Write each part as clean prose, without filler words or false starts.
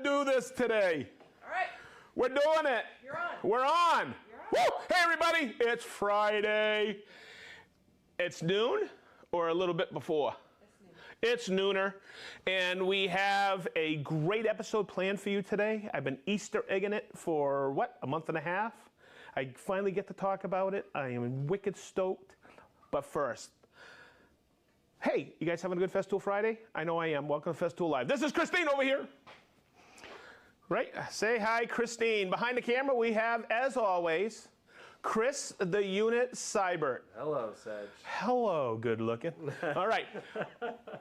Do this today. All right. We're doing it. You're on. We're on. You're on. Woo! Hey, everybody. It's Friday. It's noon or a little bit before? It's nooner. And we have a great episode planned for you today. I've been Easter egging it for, what, a month and a half? I finally get to talk about it. I am wicked stoked. But first, hey, you guys having a good Festool Friday? I know I am. Welcome to Festool Live. This is Christine over here. Right? Say hi, Christine. Behind the camera, we have, as always, Chris the Unit Seibert. Hello, Sedge. Hello, good looking. All right.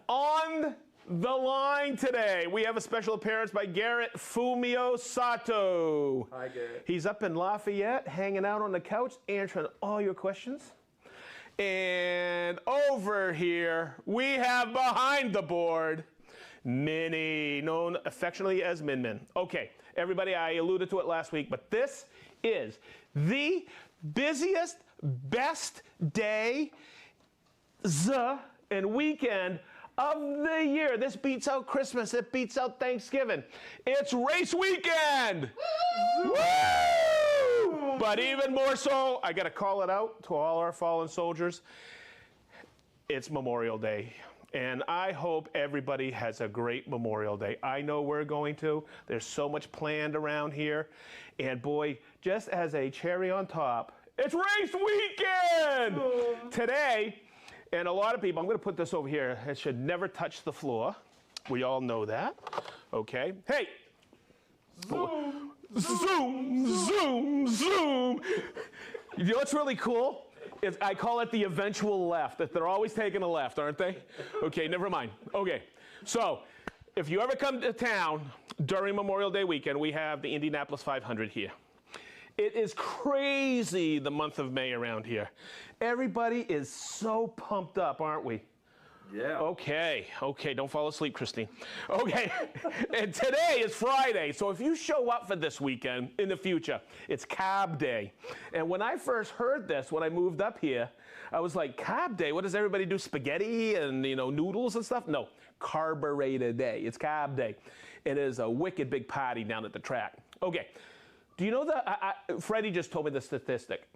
On the line today, we have a special appearance by Garrett Fumio Sato. Hi, Garrett. He's up in Lafayette, hanging out on the couch, answering all your questions. And over here, we have behind the board, Minnie, known affectionately as Min Min. Okay, everybody, I alluded to it last week, but this is the busiest, best day and weekend of the year. This beats out Christmas. It beats out Thanksgiving. It's race weekend. Woo! But even more so, I got to call it out to all our fallen soldiers. It's Memorial Day. And I hope everybody has a great Memorial Day. I know we're going to. There's so much planned around here. And boy, just as a cherry on top, it's race weekend! Today, and a lot of people, I'm going to put this over here. It should never touch the floor. We all know that. Okay. Hey! Zoom! Zoom! Zoom! Zoom! You know what's really cool? Is I call it the eventual left. That they're always taking a left, aren't they? Okay, never mind. Okay, so if you ever come to town during Memorial Day weekend, we have the Indianapolis 500 here. It is crazy the month of May around here. Everybody is so pumped up, aren't we? Yeah. Okay, don't fall asleep, Christine. Okay, and today is Friday, so if you show up for this weekend in the future, it's Carb Day. And when I first heard this, when I moved up here, I was like, Carb Day, what does everybody do, spaghetti and, noodles and stuff? No, Carburetor Day, it's Carb Day. It is a wicked big party down at the track. Okay, do you know Freddie just told me the statistic.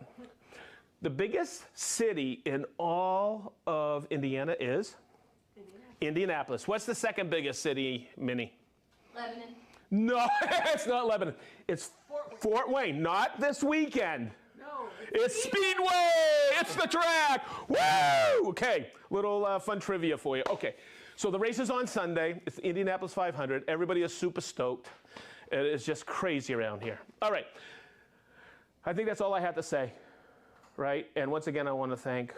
The biggest city in all of Indiana is? Indianapolis. What's the second biggest city, Minnie? Lebanon. No, it's not Lebanon. It's Fort Wayne. Not this weekend. No. It's Speedway. It's the track. Woo! Okay, little fun trivia for you. Okay, so the race is on Sunday. It's the Indianapolis 500. Everybody is super stoked. It is just crazy around here. All right. I think that's all I have to say. Right? And once again, I want to thank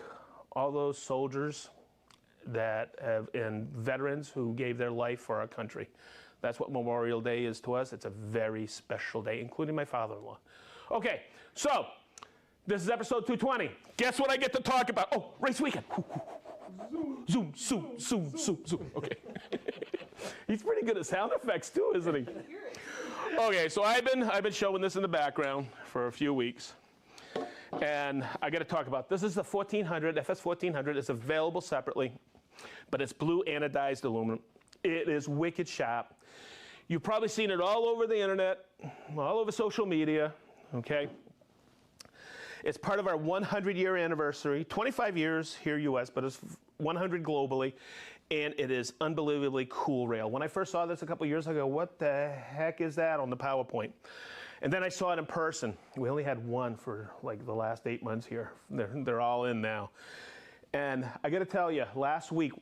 all those soldiers and veterans who gave their life for our country. That's what Memorial Day is to us. It's a very special day, including my father-in-law. Okay, so this is episode 220. Guess what I get to talk about? Oh, race weekend. Zoom, zoom, zoom, zoom, zoom. Okay. He's pretty good at sound effects too, isn't he? Okay, so I've been showing this in the background for a few weeks. And I got to talk about this. Is the 1400, FS 1400. It's available separately, but it's blue anodized aluminum. It is wicked sharp. You've probably seen it all over the internet, all over social media, okay? It's part of our 100-year anniversary, 25 years here US, but it's 100 globally, and it is unbelievably cool rail. When I first saw this a couple years ago, what the heck is that on the PowerPoint? And then I saw it in person. We only had one for like the last 8 months here. They're all in now. And I got to tell you, last week,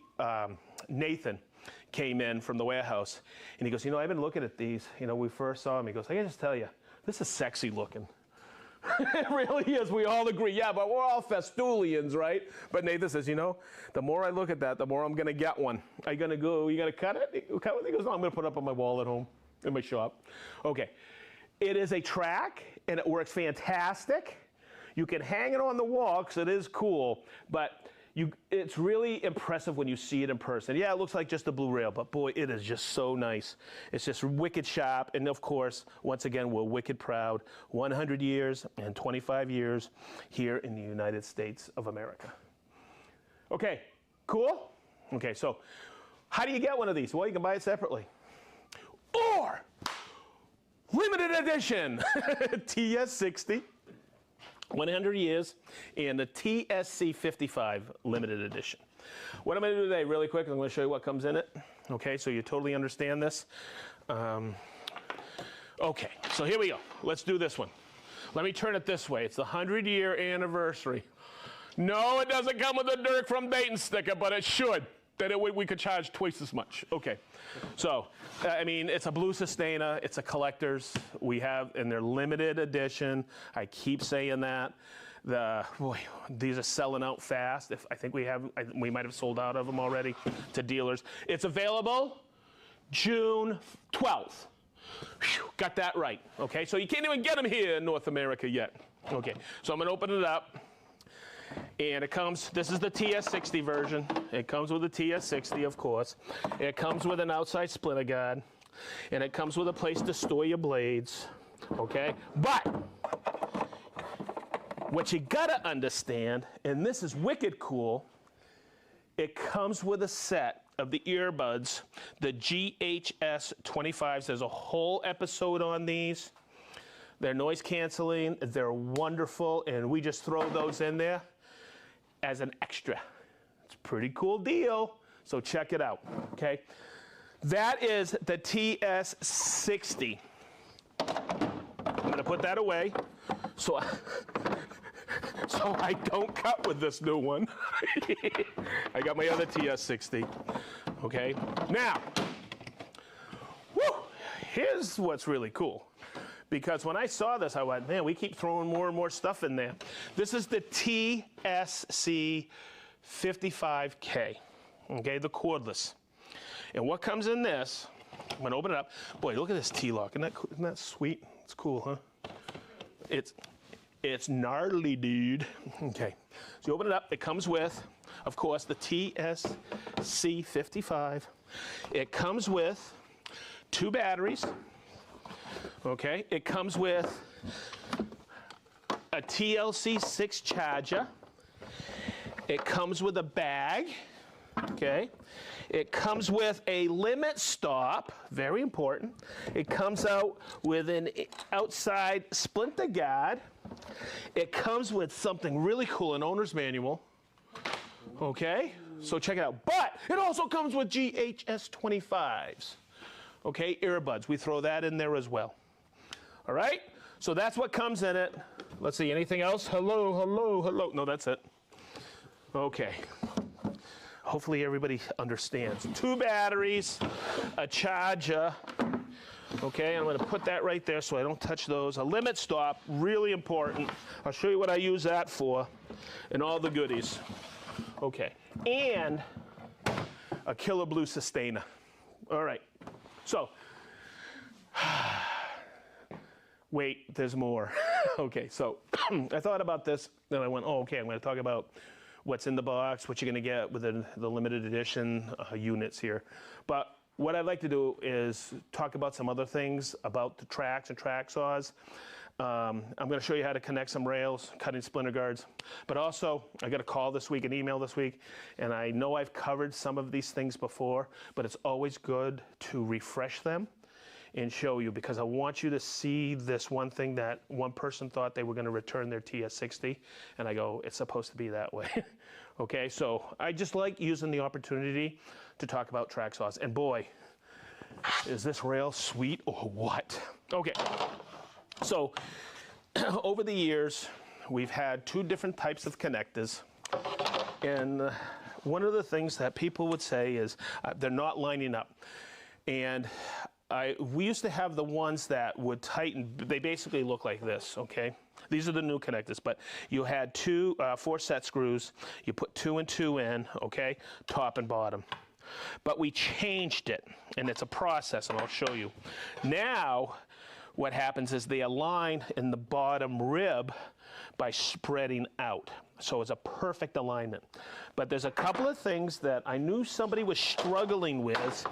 Nathan came in from the warehouse, and he goes, I've been looking at these. We first saw him. He goes, I got to just tell you, this is sexy looking. It really is. We all agree. Yeah, but we're all Festoolians, right? But Nathan says, the more I look at that, the more I'm going to get one. Are you going to go, you going to cut it? Cut it? He goes, no, I'm going to put it up on my wall at home in my shop. Okay. It is a track, and it works fantastic. You can hang it on the wall because it is cool, but it's really impressive when you see it in person. Yeah, it looks like just a blue rail, but boy, it is just so nice. It's just wicked sharp, and of course, once again, we're wicked proud. 100 years and 25 years here in the United States of America. Okay, cool? Okay, so how do you get one of these? Well, you can buy it separately. Or limited edition TS60, 100 years, and the TSC 55 limited edition. What I'm going to do today, really quick, I'm going to show you what comes in it. Okay, so you totally understand this. Okay, so here we go. Let's do this one. Let me turn it this way. It's the 100-year anniversary. No, it doesn't come with a Dirk from Dayton sticker, but it should. Then we could charge twice as much. Okay, so, I mean, it's a blue Sustainer. It's a collector's. We have, and they're limited edition. I keep saying that. Boy, these are selling out fast. I think we might have sold out of them already to dealers. It's available June 12th. Whew, got that right. Okay, so you can't even get them here in North America yet. Okay, so I'm gonna open it up. And it comes, this is the TS60 version. It comes with a TS60, of course. It comes with an outside splitter guard. And it comes with a place to store your blades. Okay, but what you gotta understand, and this is wicked cool, it comes with a set of the earbuds, the GHS 25s. There's a whole episode on these. They're noise canceling, they're wonderful, and we just throw those in there as an extra. It's a pretty cool deal, so check it out, okay? That is the TS60. I'm gonna put that away so I don't cut with this new one. I got my other TS60, okay? Now, here's what's really cool. Because when I saw this, I went, man, we keep throwing more and more stuff in there. This is the TSC 55K, okay, the cordless. And what comes in this, I'm gonna open it up. Boy, look at this T-lock, isn't that sweet? It's cool, huh? It's gnarly, dude. Okay, so you open it up, it comes with, of course, the TSC 55. It comes with 2 batteries. Okay, it comes with a TLC 6 charger. It comes with a bag, okay? It comes with a limit stop, very important. It comes out with an outside splinter guard. It comes with something really cool, an owner's manual, okay? So check it out. But it also comes with GHS 25s, okay? Earbuds, we throw that in there as well. All right, so that's what comes in it. Let's see, anything else? Hello, hello, hello. No, that's it. Okay. Hopefully everybody understands. 2 batteries, a charger. Okay, I'm gonna put that right there so I don't touch those. A limit stop, really important. I'll show you what I use that for and all the goodies. Okay, and a killer blue Sustainer. All right, so, wait, there's more. Okay, so I thought about this, then I went, oh, okay, I'm gonna talk about what's in the box, what you're gonna get with the limited edition units here. But what I'd like to do is talk about some other things about the tracks and Tracksaws. I'm gonna show you how to connect some rails, cutting splinter guards. But also, I got a call this week, an email this week, and I know I've covered some of these things before, but it's always good to refresh them and show you, because I want you to see this one thing that one person thought they were going to return their TS60, and I go, it's supposed to be that way. Okay, so I just like using the opportunity to talk about Tracksaws, and boy, is this rail sweet or what? Okay, so over the years, we've had 2 different types of connectors, and one of the things that people would say is they're not lining up, and we used to have the ones that would tighten. They basically look like this, okay? These are the new connectors, but you had 4 set screws. You put 2 and 2 in, okay? Top and bottom. But we changed it, and it's a process, and I'll show you. Now, what happens is they align in the bottom rib by spreading out. So it's a perfect alignment. But there's a couple of things that I knew somebody was struggling with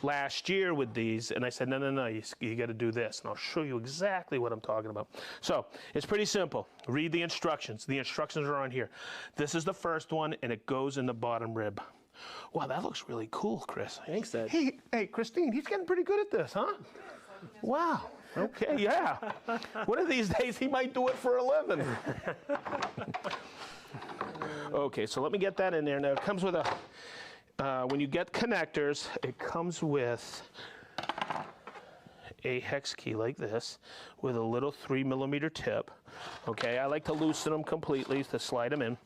last year with these, and I said, no, you got to do this, and I'll show you exactly what I'm talking about. So it's pretty simple. Read the instructions. The instructions are on here. This is the first one, and it goes in the bottom rib. Wow, that looks really cool, Chris. Thanks, Ed. Hey, Christine, he's getting pretty good at this, huh? Wow. Okay, yeah. One of these days he might do it for a living. Okay, so let me get that in there. Now it comes with a, when you get connectors, it comes with a hex key like this with a little 3mm tip. Okay, I like to loosen them completely to slide them in.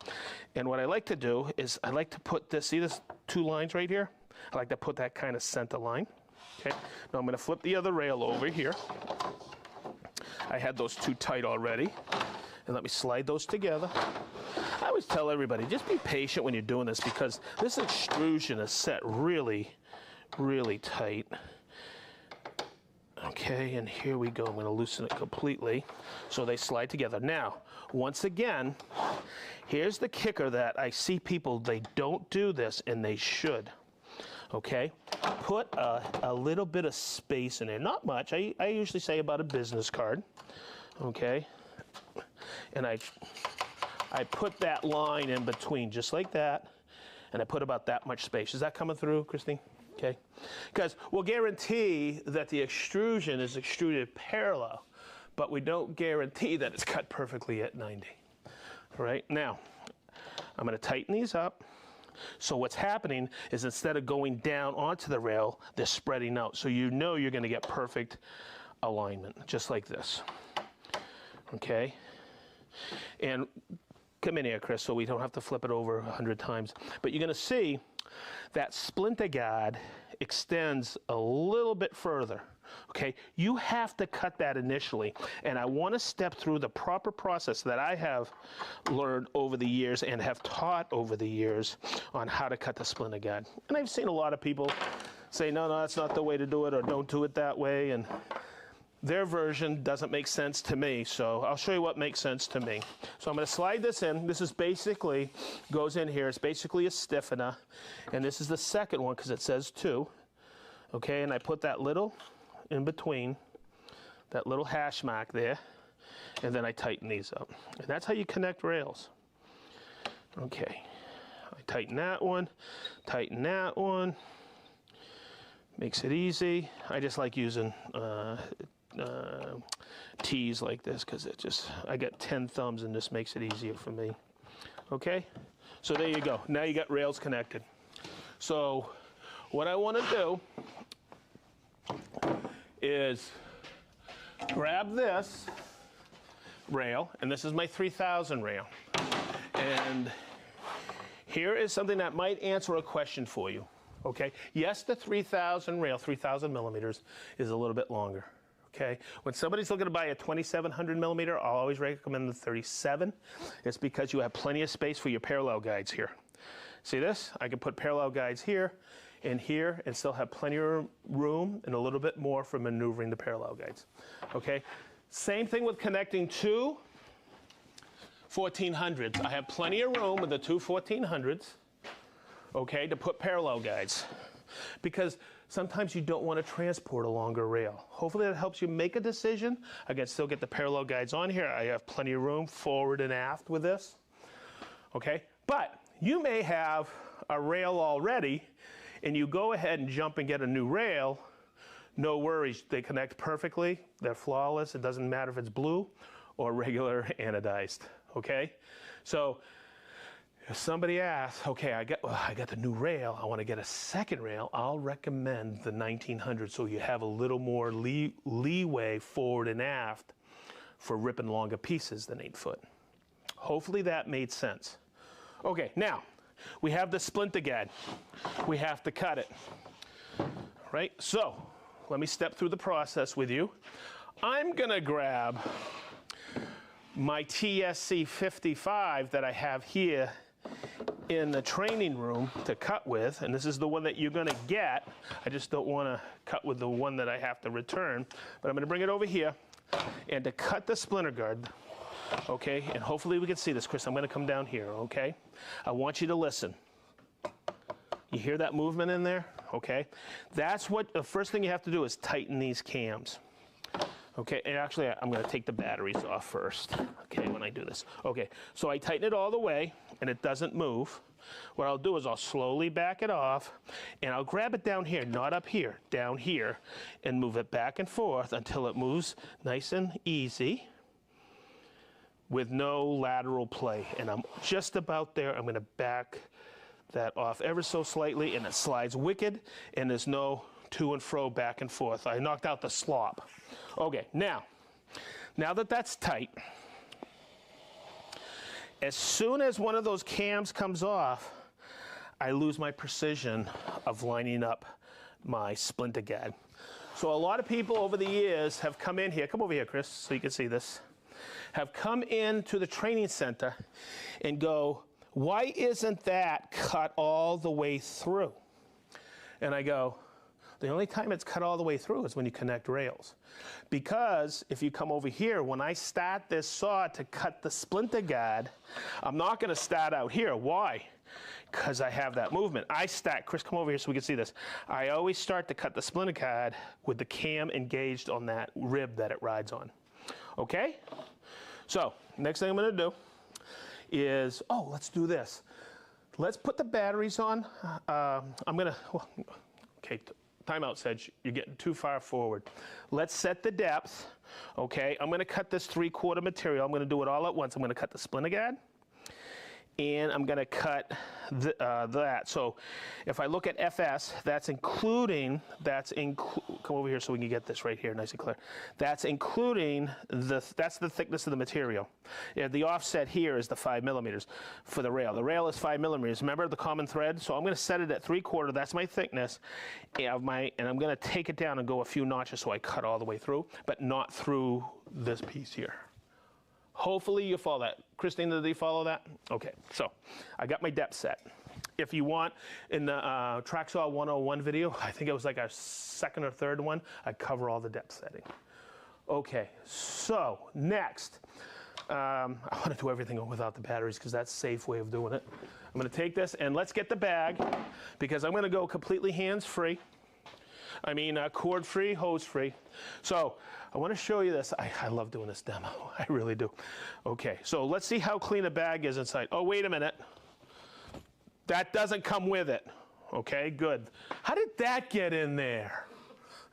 And what I like to do is I like to put this, see this 2 lines right here? I like to put that kind of center line. Okay, now I'm going to flip the other rail over here. I had those 2 tight already. And let me slide those together. I always tell everybody, just be patient when you're doing this because this extrusion is set really, really tight. Okay, and here we go. I'm going to loosen it completely so they slide together. Now, once again, here's the kicker that I see people, they don't do this and they should. Okay, put a little bit of space in there. Not much. I usually say about a business card. Okay, and I put that line in between just like that, and I put about that much space. Is that coming through, Christine? Okay, because we'll guarantee that the extrusion is extruded parallel, but we don't guarantee that it's cut perfectly at 90. All right, now I'm going to tighten these up. So what's happening is instead of going down onto the rail, they're spreading out. So you know you're going to get perfect alignment, just like this. Okay, and come in here, Chris, so we don't have to flip it over 100 times. But you're going to see that splinter guard extends a little bit further. Okay, you have to cut that initially, and I want to step through the proper process that I have learned over the years and have taught over the years on how to cut the splinter guard. And I've seen a lot of people say, no, that's not the way to do it, or don't do it that way, and their version doesn't make sense to me, so I'll show you what makes sense to me. So I'm going to slide this in. This is basically, goes in here, it's basically a stiffener, and this is the second one because it says 2. Okay, and I put that little in between, that little hash mark there, and then I tighten these up. And that's how you connect rails. Okay, I tighten that one, makes it easy. I just like using T's like this because it just, I got 10 thumbs and this makes it easier for me. Okay, so there you go. Now you got rails connected. So what I want to do is grab this rail, and this is my 3000 rail. And here is something that might answer a question for you. Okay, yes, the 3000 rail, 3000 millimeters, is a little bit longer. Okay, when somebody's looking to buy a 2700 millimeter, I'll always recommend the 37. It's because you have plenty of space for your parallel guides here. See this? I can put parallel guides here and here and still have plenty of room and a little bit more for maneuvering the parallel guides. Okay, same thing with connecting two 1400s. I have plenty of room with the two 1400s, okay, to put parallel guides, because sometimes you don't want to transport a longer rail. Hopefully that helps you make a decision. I can still get the parallel guides on here. I have plenty of room forward and aft with this, okay? But you may have a rail already and you go ahead and jump and get a new rail. No worries, they connect perfectly. They're flawless. It doesn't matter if it's blue or regular anodized, okay? So if somebody asks, okay, I got the new rail, I want to get a second rail, I'll recommend the 1900 so you have a little more leeway forward and aft for ripping longer pieces than 8 foot. Hopefully that made sense. Okay, now we have the splinter guide. We have to cut it, right? So let me step through the process with you. I'm gonna grab my TSC 55 that I have here in the training room to cut with, and this is the one that you're gonna get. I just don't wanna cut with the one that I have to return, but I'm gonna bring it over here, and to cut the splinter guard, okay, and hopefully we can see this, Chris, I'm gonna come down here, okay? I want you to listen. You hear that movement in there? Okay, that's what the first thing you have to do is tighten these cams. Okay, and actually I'm going to take the batteries off first, okay, when I do this. Okay, so I tighten it all the way, and it doesn't move, what I'll do is I'll slowly back it off, and I'll grab it down here, not up here, down here, and move it back and forth until it moves nice and easy with no lateral play. And I'm just about there. I'm going to back that off ever so slightly, and it slides wicked, and there's no to and fro, back and forth. I knocked out the slop. Okay, now that that's tight, as soon as one of those cams comes off, I lose my precision of lining up my splinter guard. So a lot of people over the years have come in here, come over here, Chris, so you can see this, have come into the training center and go, why isn't that cut all the way through? And I go, the only time it's cut all the way through is when you connect rails. Because if you come over here, when I start this saw to cut the splinter guard, I'm not going to start out here. Why? Because I have that movement. I start, Chris, come over here so we can see this. I always start to cut the splinter guard with the cam engaged on that rib that it rides on. Okay? So, next thing I'm going to do is, let's do this. Let's put the batteries on. I'm going to, okay, time out, Sedge. You're getting too far forward. Let's set the depth. Okay, I'm going to cut this 3/4 material. I'm going to do it all at once. I'm going to cut the splinter guard, and I'm going to cut that. So if I look at FS, that's including, come over here so we can get this right here nice and clear. That's including, that's the thickness of the material. Yeah, the offset here is the 5 millimeters for the rail. The rail is 5 millimeters. Remember the common thread? So I'm going to set it at 3/4. That's my thickness of my, and I'm going to take it down and go a few notches so I cut all the way through, but not through this piece here. Hopefully you follow that. Christina, did you follow that? Okay, so I got my depth set. If you want, in the Tracksaw 101 video, I think it was like our second or third one, I cover all the depth setting. Okay, so next, I want to do everything without the batteries because that's a safe way of doing it. I'm going to take this and let's get the bag because I'm going to go completely hands-free. I mean cord-free, hose-free. So I want to show you this. I love doing this demo. I really do. Okay, so let's see how clean a bag is inside. Oh, wait a minute. That doesn't come with it. Okay, good. How did that get in there?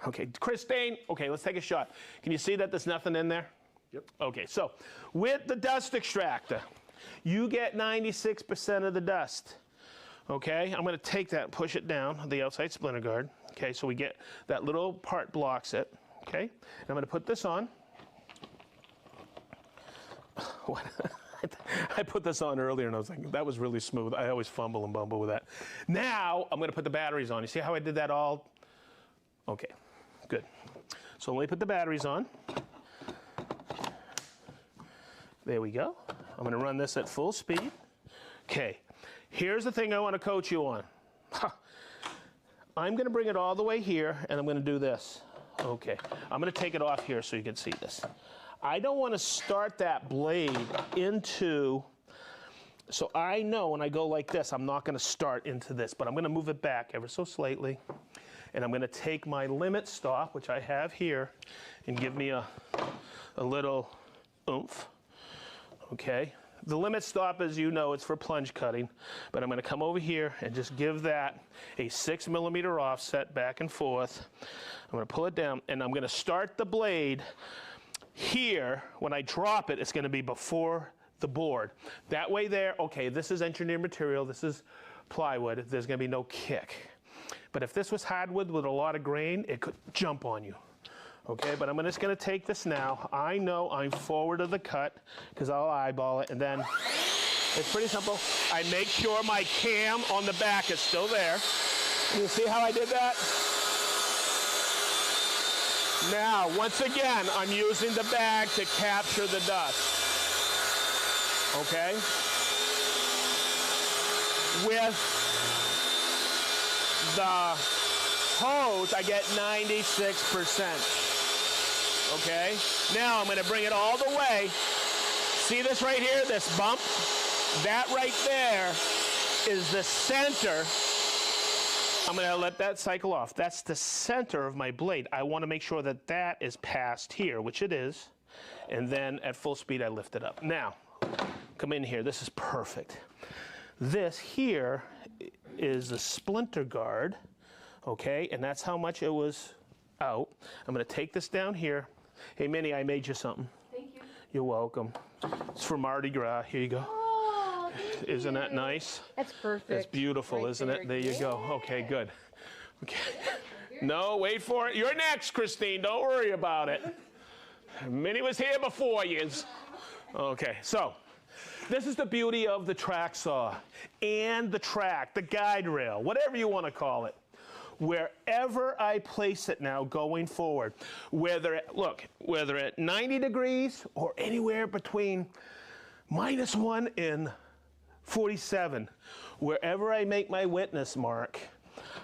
Okay, Christine, okay, let's take a shot. Can you see that there's nothing in there? Yep. Okay, so with the dust extractor, you get 96% of the dust. Okay, I'm going to take that and push it down, the outside splinter guard. Okay, so we get that little part blocks it. Okay, and I'm going to put this on. I put this on earlier and I was like, that was really smooth. I always fumble and bumble with that. Now I'm going to put the batteries on. You see how I did that all? Okay, good. So let me put the batteries on. There we go. I'm going to run this at full speed. Okay, here's the thing I want to coach you on. I'm going to bring it all the way here and I'm going to do this. Okay, I'm going to take it off here so you can see this. I don't want to start that blade into, so I know when I go like this, I'm not going to start into this, but I'm going to move it back ever so slightly. And I'm going to take my limit stop, which I have here, and give me a little oomph. Okay, the limit stop, as you know, it's for plunge cutting, but I'm going to come over here and just give that a 6 millimeter offset back and forth. I'm going to pull it down, and I'm going to start the blade here. When I drop it, it's going to be before the board. That way there, okay, this is engineered material, this is plywood, there's going to be no kick. But if this was hardwood with a lot of grain, it could jump on you. Okay, but I'm just going to take this now. I know I'm forward of the cut because I'll eyeball it, and then it's pretty simple. I make sure my cam on the back is still there. You see how I did that? Now, once again, I'm using the bag to capture the dust. Okay? With the hose, I get 96%. Okay? Now I'm going to bring it all the way. See this right here, this bump? That right there is the center. I'm going to let that cycle off. That's the center of my blade. I want to make sure that that is past here, which it is. And then at full speed, I lift it up. Now, come in here. This is perfect. This here is a splinter guard, okay, and that's how much it was out. I'm going to take this down here. Hey, Minnie, I made you something. Thank you. You're welcome. It's for Mardi Gras. Here you go. Oh, thank Isn't you. that nice? That's perfect. That's beautiful, Right isn't it? There you go. Yeah. Okay, good. Okay. No, wait for it. You're next, Christine. Don't worry about it. Minnie was here before you. Okay, so this is the beauty of the track saw and the track, the guide rail, whatever you want to call it. Wherever I place it now going forward, whether at 90 degrees or anywhere between -1 and 47, wherever I make my witness mark,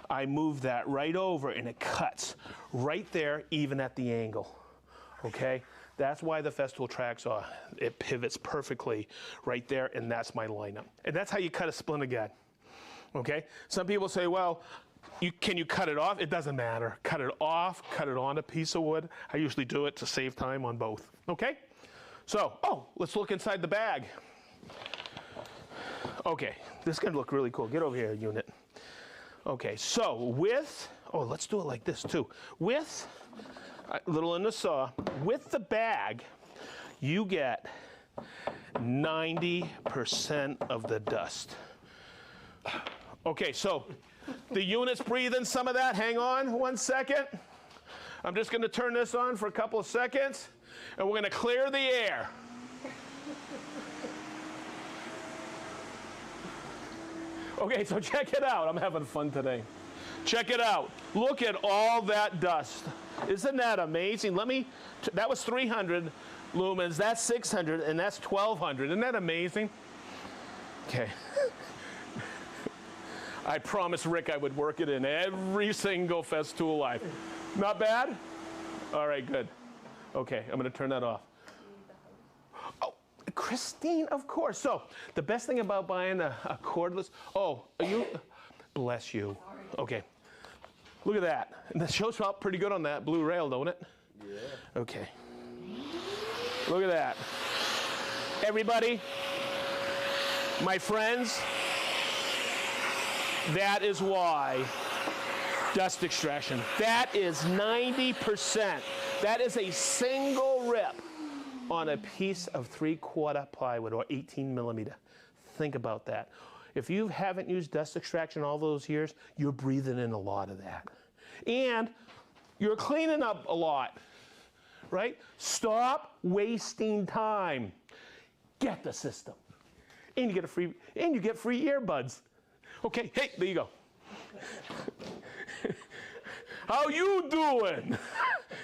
I move that right over and it cuts right there, even at the angle, okay? That's why the Festool Tracksaw, it pivots perfectly right there, and that's my lineup. And that's how you cut a splinter guide, okay? Some people say, well, can you cut it off? It doesn't matter. Cut it off, cut it on a piece of wood. I usually do it to save time on both, okay? So, let's look inside the bag. Okay, this is gonna look really cool. Get over here, unit. Okay, so let's do it like this too. With, a little in the saw, with the bag, you get 90% of the dust. Okay, so the unit's breathing some of that. Hang on 1 second. I'm just gonna turn this on for a couple of seconds, and we're gonna clear the air. Okay, so check it out. I'm having fun today. Check it out. Look at all that dust. Isn't that amazing? That was 300 lumens, that's 600, and that's 1200. Isn't that amazing? Okay. I promised Rick I would work it in every single Festool life. Not bad? All right, good. Okay, I'm gonna turn that off. Oh, Christine, of course. So, the best thing about buying a cordless, bless you. Okay, look at that. And the shows up pretty good on that blue rail, don't it? Yeah. Okay. Look at that. Everybody, my friends, that is why dust extraction. That is 90%. That is a single rip on a piece of 3/4 plywood or 18 millimeter. Think about that. If you haven't used dust extraction all those years, you're breathing in a lot of that. And you're cleaning up a lot, right? Stop wasting time. Get the system. And you get free earbuds. Okay, hey, there you go. How you doing?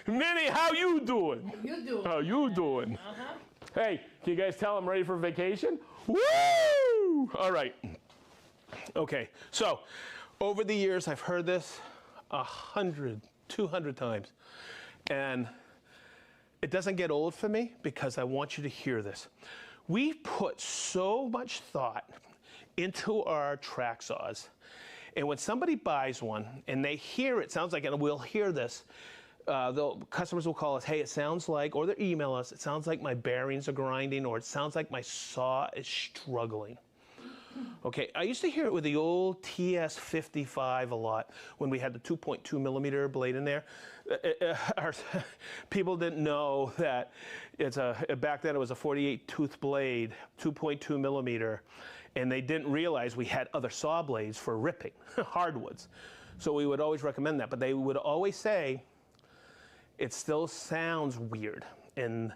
Minnie, how you doing? How you doing? How you doing? Uh-huh. Hey, can you guys tell I'm ready for vacation? Woo! All right. Okay, so over the years, I've heard this 100, 200 times. And it doesn't get old for me because I want you to hear this. We put so much thought into our track saws. And when somebody buys one and they hear it, sounds like, and we'll hear this, the customers will call us, hey, it sounds like, or they'll email us, it sounds like my bearings are grinding, or it sounds like my saw is struggling. Okay, I used to hear it with the old TS55 a lot when we had the 2.2 millimeter blade in there. People didn't know that back then it was a 48 tooth blade, 2.2 millimeter, and they didn't realize we had other saw blades for ripping, hardwoods. So we would always recommend that, but they would always say, it still sounds weird. And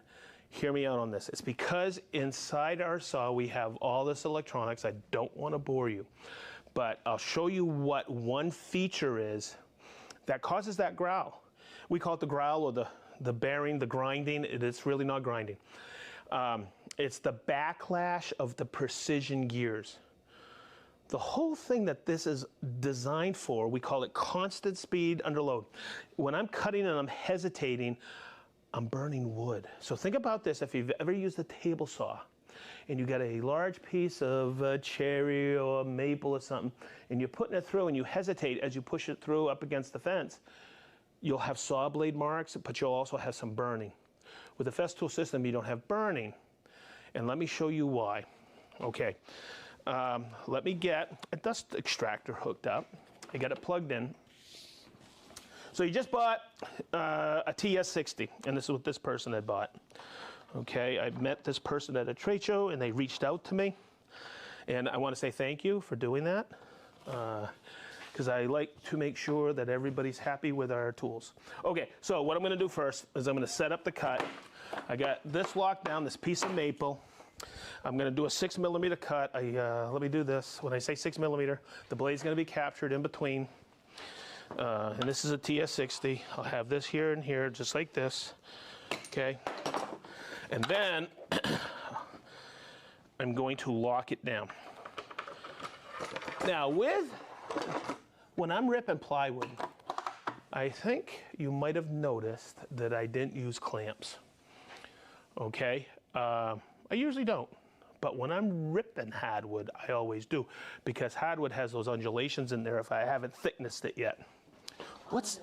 hear me out on this. It's because inside our saw we have all this electronics. I don't want to bore you, but I'll show you what one feature is that causes that growl. We call it the growl or the bearing, the grinding. It's really not grinding. It's the backlash of the precision gears. The whole thing that this is designed for, we call it constant speed under load. When I'm cutting and I'm hesitating, I'm burning wood. So think about this, if you've ever used a table saw and you got a large piece of cherry or maple or something, and you're putting it through and you hesitate as you push it through up against the fence, you'll have saw blade marks, but you'll also have some burning. With the Festool system, you don't have burning. And let me show you why. Okay, let me get a dust extractor hooked up. I got it plugged in. So you just bought a TS60, and this is what this person had bought. Okay, I met this person at a trade show, and they reached out to me. And I want to say thank you for doing that, because I like to make sure that everybody's happy with our tools. Okay, so what I'm going to do first is I'm going to set up the cut. I got this locked down, this piece of maple. I'm going to do a 6mm cut. Let me do this. When I say 6mm, the blade's going to be captured in between. And this is a TS60. I'll have this here and here, just like this. Okay. And then I'm going to lock it down. Now, when I'm ripping plywood, I think you might have noticed that I didn't use clamps. Okay. I usually don't. But when I'm ripping hardwood, I always do, because hardwood has those undulations in there if I haven't thicknessed it yet. What's...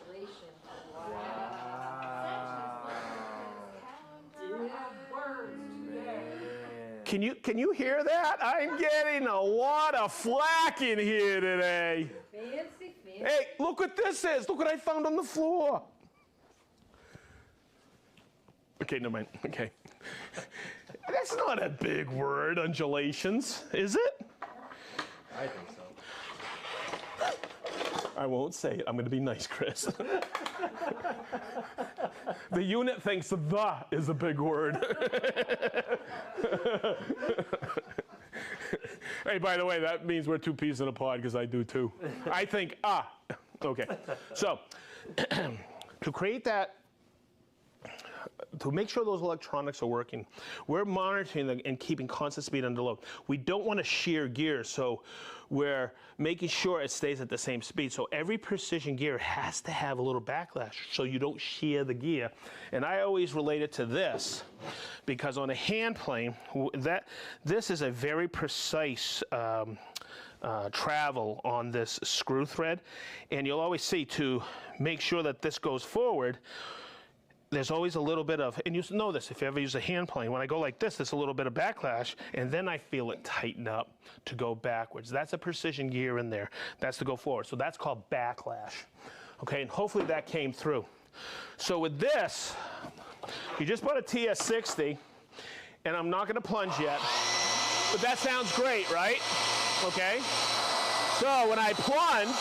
Can you hear that? I'm getting a lot of flack in here today. Fancy. Hey, look what this is. Look what I found on the floor. Okay, never mind. Okay. That's not a big word, undulations, is it? I think so. I won't say it. I'm going to be nice, Chris. The unit thinks the is a big word. Hey, by the way, that means we're two peas in a pod, because I do too. I think Okay. So, to create that, to make sure those electronics are working, we're monitoring them and keeping constant speed under load. We don't want to shear gears, so we're making sure it stays at the same speed. So every precision gear has to have a little backlash so you don't shear the gear. And I always relate it to this, because on a hand plane, this is a very precise travel on this screw thread. And you'll always see, to make sure that this goes forward, there's always a little bit of, and you know this if you ever use a hand plane, when I go like this, there's a little bit of backlash, and then I feel it tighten up to go backwards. That's a precision gear in there. That's to go forward. So that's called backlash. Okay, and hopefully that came through. So with this, you just bought a TS60, and I'm not going to plunge yet, but that sounds great, right? Okay? So when I plunge,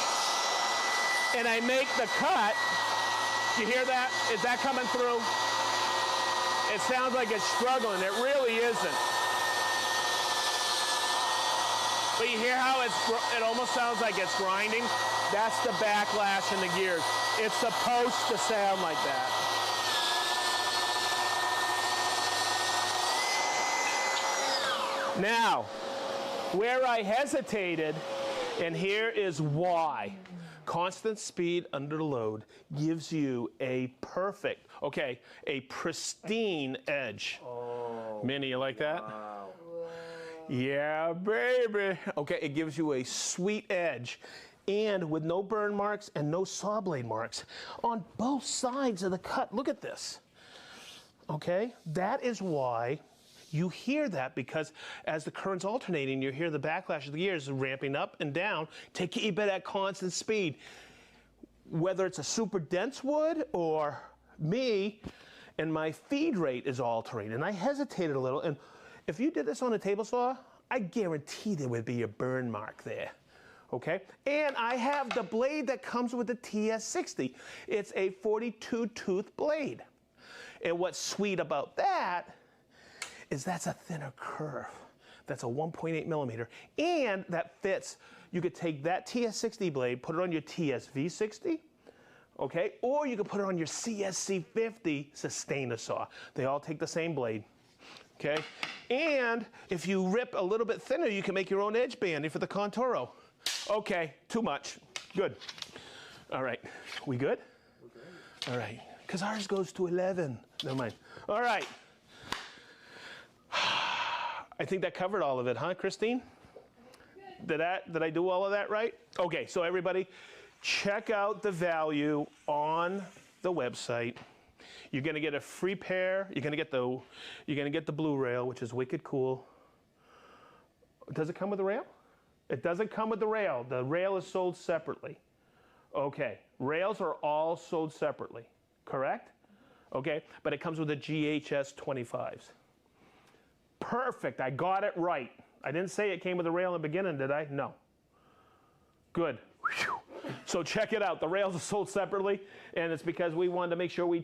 and I make the cut, you hear that? Is that coming through? It sounds like it's struggling. It really isn't. But you hear how it almost sounds like it's grinding? That's the backlash in the gears. It's supposed to sound like that. Now, where I hesitated, and here is why. Constant speed under load gives you a perfect, a pristine edge. Oh. Minnie, you like that? Wow. Yeah, baby. Okay, it gives you a sweet edge, and with no burn marks and no saw blade marks on both sides of the cut. Look at this. Okay, that is why you hear that, because as the current's alternating, you hear the backlash of the gears ramping up and down to keep it at constant speed. Whether it's a super dense wood or me, and my feed rate is altering. And I hesitated a little, and if you did this on a table saw, I guarantee there would be a burn mark there. Okay? And I have the blade that comes with the TS60. It's a 42 tooth blade. And what's sweet about that is that's a thinner curve. That's a 1.8mm, and that fits. You could take that TS60 blade, put it on your TSV60, okay, or you could put it on your CSC50 sustainer saw. They all take the same blade, okay? And if you rip a little bit thinner, you can make your own edge banding for the Contoro. Okay, too much. Good. All right, we good? Okay. All right, because ours goes to 11. Never mind. All right. I think that covered all of it, huh, Christine? Did I do all of that right? Okay, so everybody, check out the value on the website. You're gonna get a free pair. You're gonna get the blue rail, which is wicked cool. Does it come with a rail? It doesn't come with the rail. The rail is sold separately. Okay, rails are all sold separately, correct? Okay, but it comes with the GHS 25s. Perfect, I got it right. I didn't say it came with a rail in the beginning, did I? No. Good. Whew. So check it out. The rails are sold separately, and it's because we wanted to make sure we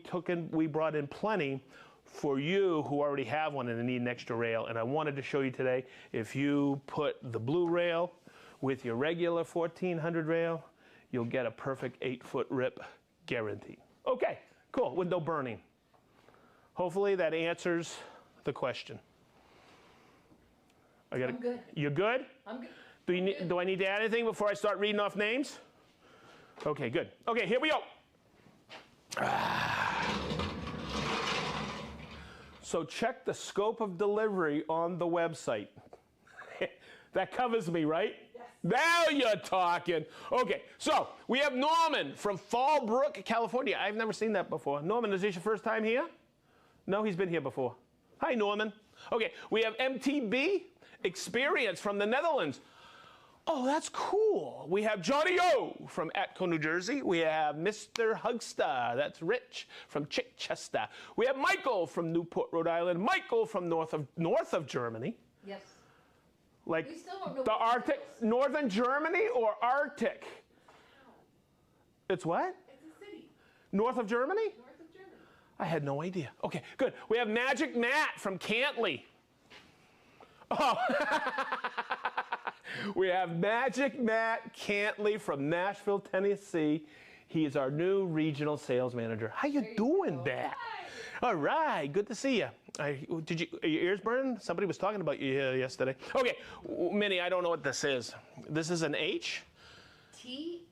brought in plenty for you who already have one and need an extra rail. And I wanted to show you today, if you put the blue rail with your regular 1400 rail, you'll get a perfect 8-foot rip guarantee. Okay, cool, with no burning. Hopefully that answers the question. I'm good. You good? I'm good. Do I need to add anything before I start reading off names? Okay, good. Okay, here we go. So check the scope of delivery on the website. That covers me, right? Yes. Now you're talking. Okay, so we have Norman from Fallbrook, California. I've never seen that before. Norman, is this your first time here? No, he's been here before. Hi, Norman. Okay, we have MTB Experience from the Netherlands. Oh, that's cool. We have Johnny O from Atco, New Jersey. We have Mr. Hugstar, that's Rich from Chichester. We have Michael from Newport, Rhode Island. Michael from north of Germany. Yes. Like We still don't know the what Arctic, it is. northern Germany or Arctic? It's what? It's a city North of Germany? north of Germany. I had no idea. Okay, good. We have Magic Matt from Cantley. Oh. We have Magic Matt Cantley from Nashville, Tennessee. He is our new regional sales manager. How you doing, go. Matt? All right, good to see you. Are your ears burning? Somebody was talking about you here yesterday. Okay, Minnie, I don't know what this is. This is an H? TLSTENGRIM.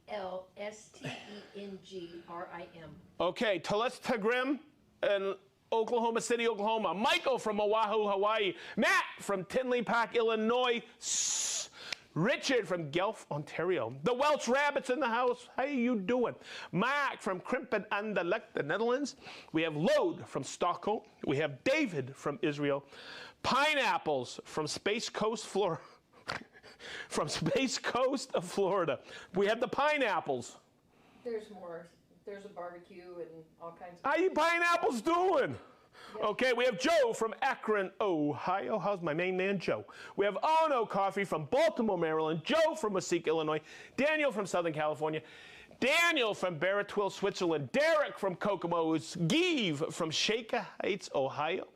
Okay, Telestagrim in Oklahoma City, Oklahoma. Michael from Oahu, Hawaii. Matt from Tinley Park, Illinois. Richard from Guelph, Ontario. The Welsh Rabbits in the house. How you doing? Mark from Krimpen aan de Lek, the Netherlands. We have Lode from Stockholm. We have David from Israel. Pineapples from Space Coast, Florida. From Space Coast of Florida. We have the pineapples. There's more. There's a barbecue and all kinds of How you pineapples doing? Okay, we have Joe from Akron, Ohio. How's my main man, Joe? We have Ono Coffee from Baltimore, Maryland. Joe from Wasika, Illinois. Daniel from Southern California. Daniel from Barrettville, Switzerland. Derek from Kokomo's. Give from Shaker Heights, Ohio.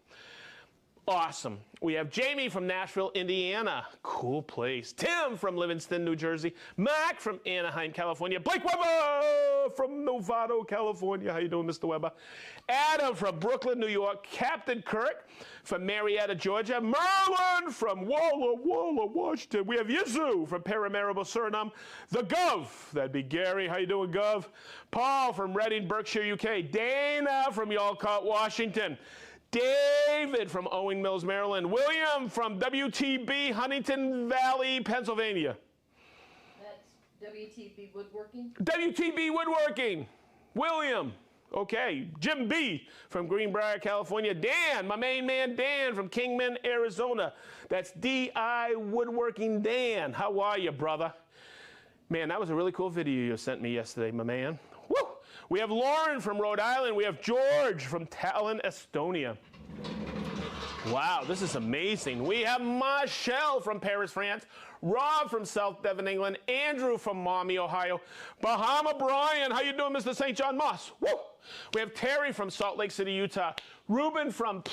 Awesome. We have Jamie from Nashville, Indiana. Cool place. Tim from Livingston, New Jersey. Mac from Anaheim, California. Blake Weber from Novato, California. How you doing, Mr. Weber? Adam from Brooklyn, New York. Captain Kirk from Marietta, Georgia. Merlin from Walla Walla, Washington. We have Yizu from Paramaribo, Suriname. The Gov, that'd be Gary. How you doing, Gov? Paul from Reading, Berkshire, UK. Dana from Yalcott, Washington. David from Owing Mills, Maryland. William from WTB, Huntington Valley, Pennsylvania. That's WTB Woodworking. WTB Woodworking. William. Okay. Jim B. from Greenbrier, California. Dan, my main man Dan from Kingman, Arizona. That's DI Woodworking Dan. How are you, brother? Man, that was a really cool video you sent me yesterday, my man. Woo! We have Lauren from Rhode Island. We have George from Tallinn, Estonia. Wow, this is amazing. We have Michelle from Paris, France. Rob from South Devon, England. Andrew from Maumee, Ohio. Bahama Brian, how you doing, Mr. St. John Moss? Woo! We have Terry from Salt Lake City, Utah. Ruben from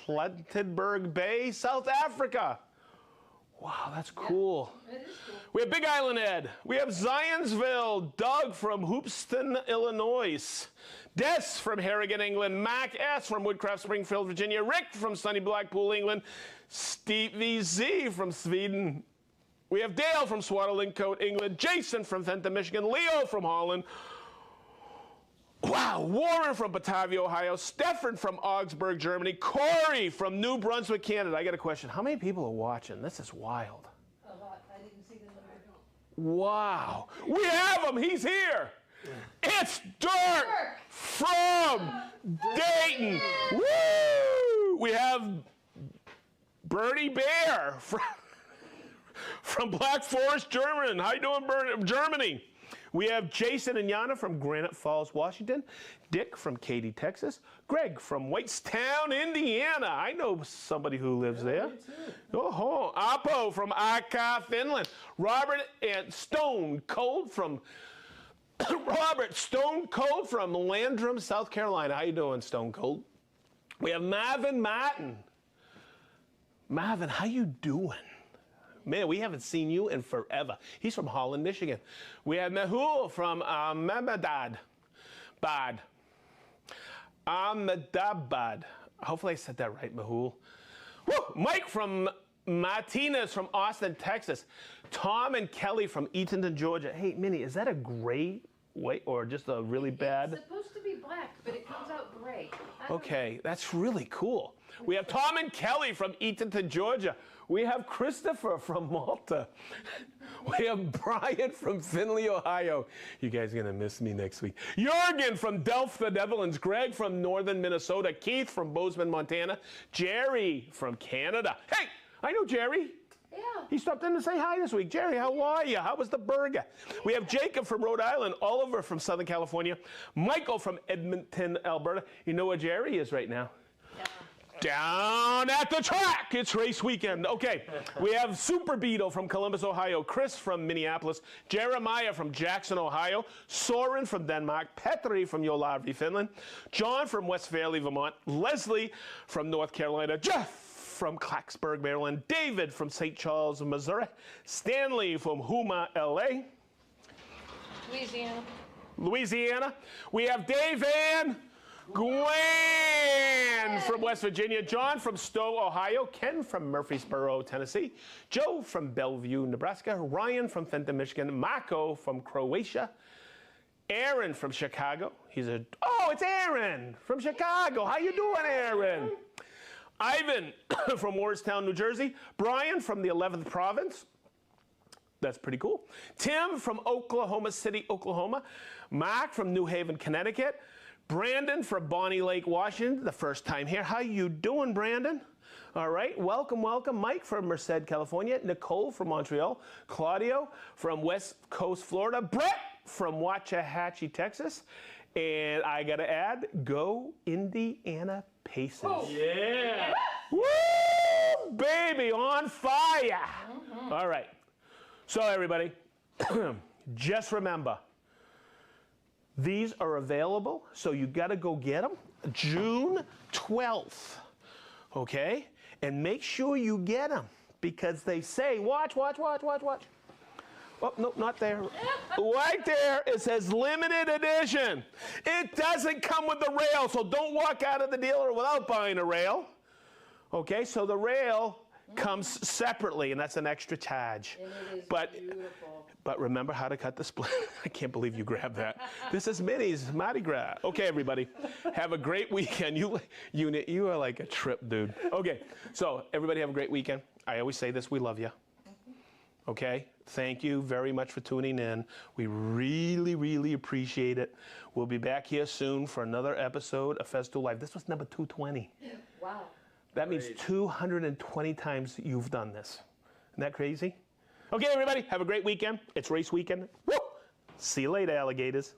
Plettenberg Bay, South Africa. Wow, that's cool. It is cool. We have Big Island Ed. We have Zionsville. Doug from Hoopston, Illinois. Des from Harrigan, England. Mac S. from Woodcraft, Springfield, Virginia. Rick from sunny Blackpool, England. Stevie Z from Sweden. We have Dale from Swaddling-Coat, England. Jason from Fenton, Michigan. Leo from Holland. Wow, Warren from Batavia, Ohio. Stefan from Augsburg, Germany. Corey from New Brunswick, Canada. I got a question. How many people are watching? This is wild. A lot. I didn't see the number. Wow. We have him. He's here. It's Dirk from Dayton. Woo! We have Bernie Bear from from Black Forest, Germany. How you doing, Germany? We have Jason and Yana from Granite Falls, Washington. Dick from Katy, Texas. Greg from Whitestown, Indiana. I know somebody who lives there. Oh, Apo from Aka, Finland. Robert and Stone Cold from Landrum, South Carolina. How you doing, Stone Cold? We have Marvin Martin. Marvin, how you doing? Man, we haven't seen you in forever. He's from Holland, Michigan. We have Mehul from Ahmedabad. Hopefully I said that right, Mehul. Woo! Mike from Martinez from Austin, Texas. Tom and Kelly from Eatonton, Georgia. Hey, Minnie, is that a gray white or just a really bad? It's supposed to be black, but it comes out gray. Okay, that's really cool. We have Tom and Kelly from Eatonton, Georgia. We have Christopher from Malta. We have Brian from Findlay, Ohio. You guys are going to miss me next week. Jurgen from Delft, the Netherlands. Greg from northern Minnesota. Keith from Bozeman, Montana. Jerry from Canada. Hey, I know Jerry. Yeah. He stopped in to say hi this week. Jerry, how are you? How was the burger? We have Jacob from Rhode Island, Oliver from Southern California, Michael from Edmonton, Alberta. You know where Jerry is right now? Down at the track. It's race weekend. Okay, we have Super Beetle from Columbus, Ohio, Chris from Minneapolis, Jeremiah from Jackson, Ohio, Soren from Denmark, Petri from Jolarvi, Finland, John from West Valley, Vermont, Leslie from North Carolina, Jeff from Clarksburg, Maryland, David from St. Charles, Missouri, Stanley from Houma, LA, Louisiana. We have Dave and Gwen from West Virginia, John from Stowe, Ohio, Ken from Murfreesboro, Tennessee, Joe from Bellevue, Nebraska, Ryan from Fenton, Michigan, Marco from Croatia, Aaron from Chicago. It's Aaron from Chicago. How you doing, Aaron? Ivan from Morristown, New Jersey, Brian from the 11th province. That's pretty cool. Tim from Oklahoma City, Oklahoma, Mark from New Haven, Connecticut, Brandon from Bonnie Lake, Washington, the first time here. How you doing, Brandon? All right, welcome, welcome. Mike from Merced, California. Nicole from Montreal. Claudio from West Coast, Florida. Brett from Waxahachie, Texas. And I got to add, go Indiana Pacers. Oh. Yeah. Woo, baby, on fire. All right. So, everybody, just remember, these are available, so you got to go get them June 12th, okay? And make sure you get them because they say, watch. Oh, no, not there. Right there, it says limited edition. It doesn't come with the rail, so don't walk out of the dealer without buying a rail. Okay, so the rail comes separately, and that's an extra charge. And it is beautiful. But remember how to cut the split. I can't believe you grabbed that. This is Minnie's Mardi Gras. Okay, everybody, have a great weekend. You are like a trip, dude. Okay, so everybody have a great weekend. I always say this, we love you. Okay, thank you very much for tuning in. We really, really appreciate it. We'll be back here soon for another episode of Festool Live. This was number 220. Wow. That means 220 times you've done this. Isn't that crazy? Okay, everybody, have a great weekend. It's race weekend. Woo! See you later, alligators.